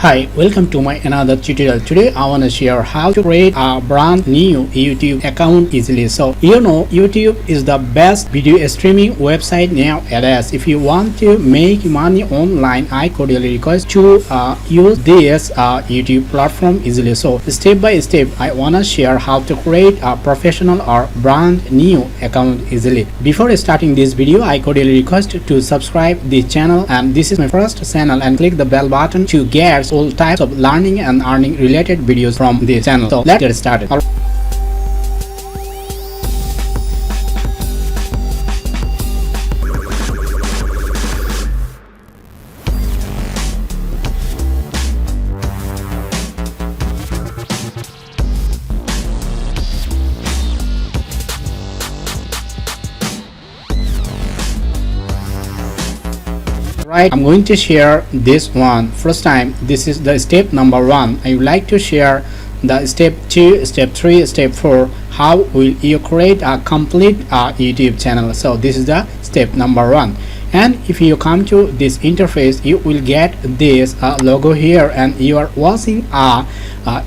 Hi, welcome to my another tutorial. Today I want to share how to create a brand new YouTube account easily. So YouTube is the best video streaming website nowadays. If you want to make money online, I cordially request to use this YouTube platform easily. So step by step I want to share how to create a professional or brand new account easily. Before starting this video, I cordially request to subscribe this channel, and this is my first channel, and click the bell button to get all types of learning and earning related videos from this channel. So let's get started. Right, I'm going to share this one first time. This is the step number 1. I would like to share the step 2, step 3, step 4. How will you create a complete YouTube channel? So this is the step number 1. And if you come to this interface, you will get this logo here, and you are watching a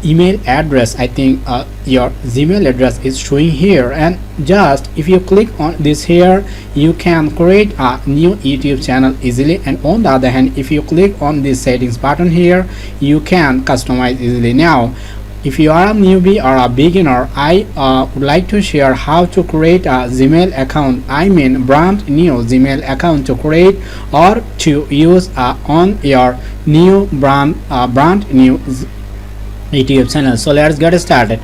email address. I think your Gmail address is showing here, and just if you click on this here, you can create a new YouTube channel easily. And on the other hand, if you click on this settings button here, you can customize easily. Now if you are a newbie or a beginner, I would like to share how to create a Gmail account. I mean brand new Gmail account to create or to use on your new brand new YouTube channel. So let's get started.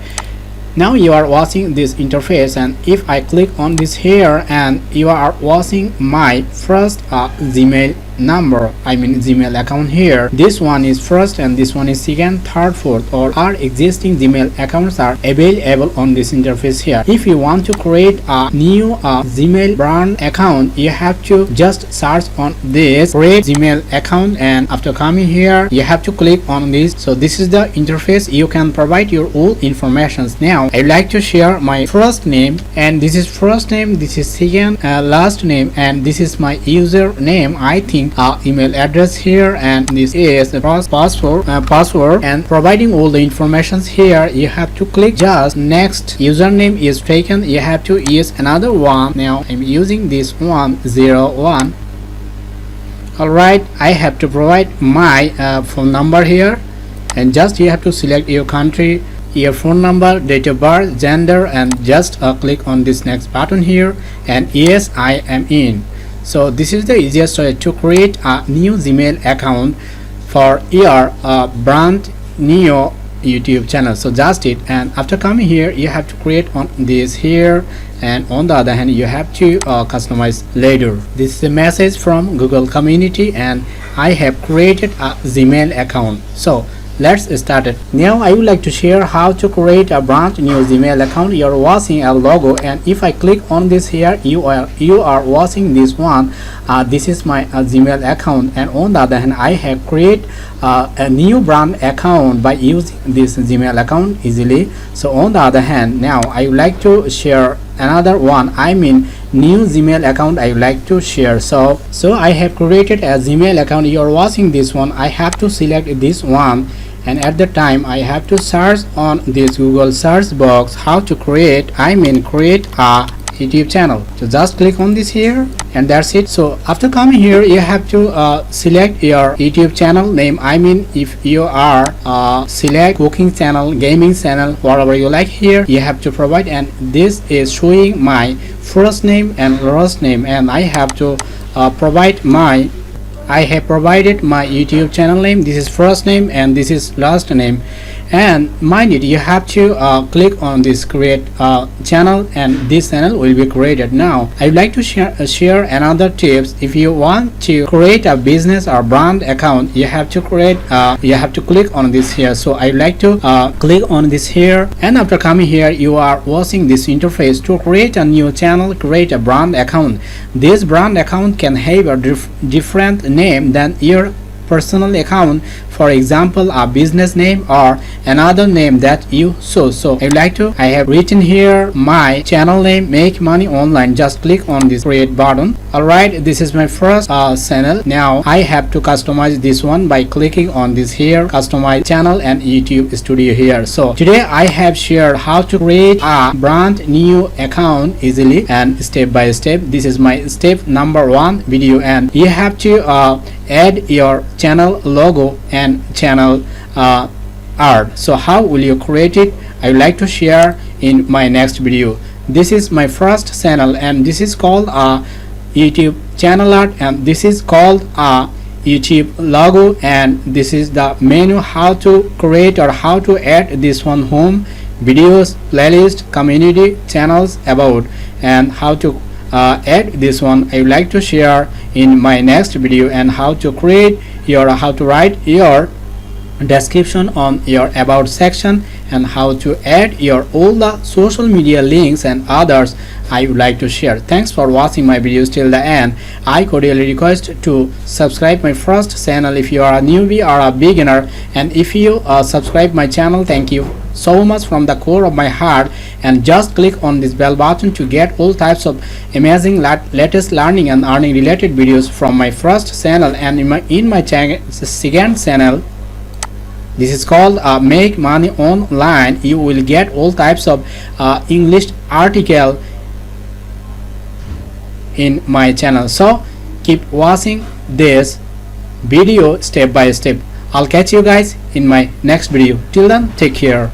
Now you are watching this interface, and if I click on this here, and you are watching my first Gmail number, I mean Gmail account here. This one is first, and this one is second, third, fourth. Or our existing Gmail accounts are available on this interface here. If you want to create a new Gmail brand account, you have to just search on this create Gmail account, and after coming here you have to click on this. So this is the interface. You can provide your all informations. Now I like to share my first name, and this is first name, this is second, last name, and this is my username, I think email address here, and this is the password, and providing all the informations here. You have to click just next. Username is taken, you have to use another one. Now I'm using this 101. Alright, I have to provide my phone number here, and just you have to select your country, your phone number, date of birth, gender, and just click on this next button here, and yes, I am in. So this is the easiest way to create a new Gmail account for your brand new YouTube channel. So just it, and after coming here you have to create on this here, and on the other hand you have to customize later. This is a message from Google community, and I have created a Gmail account. So let's start it. Now I would like to share how to create a brand new Gmail account. You are watching a logo, and if I click on this here, you are watching this one. This is my Gmail account, and on the other hand I have created a new brand account by using this Gmail account easily. So on the other hand, now I would like to share another one, I mean new Gmail account I would like to share. So I have created a Gmail account. You are watching this one. I have to select this one, and at the time I have to search on this Google search box how to create a YouTube channel. So just click on this here, and that's it. So after coming here you have to select your YouTube channel name. I mean if you are select cooking channel, gaming channel, whatever you like here you have to provide, and this is showing my first name and last name, and I have to provided my YouTube channel name. This is first name and this is last name, and mind it, you have to click on this create channel, and this channel will be created. Now I would like to share another tips. If you want to create a business or brand account, you have to click on this here. So I would like to click on this here, and after coming here you are watching this interface. To create a new channel, create a brand account. This brand account can have a different name than your personal account. for example a business name or another name that you so I have written here my channel name, Make Money Online. Just click on this create button. Alright, this is my first channel. Now I have to customize this one by clicking on this here customize channel and YouTube studio here. So today I have shared how to create a brand new account easily and step by step. This is my step number 1 video, and you have to add your channel logo and channel art. So how will you create it? I would like to share in my next video. This is my first channel and this is called a YouTube channel art, and this is called a YouTube logo, and this is the menu how to create or how to add this one: home, videos, playlist, community, channels, about, and how to add this one I would like to share in my next video, and how to create your how to write your description on your about section, and how to add your all the social media links and others I would like to share. Thanks for watching my videos till the end. I cordially request to subscribe my first channel if you are a newbie or a beginner, and if you subscribe my channel, thank you so much from the core of my heart, and just click on this bell button to get all types of amazing latest learning and earning related videos from my first channel. And in my second channel, this is called Make Money Online, you will get all types of English article in my channel. So keep watching this video step by step. I'll catch you guys in my next video. Till then, take care.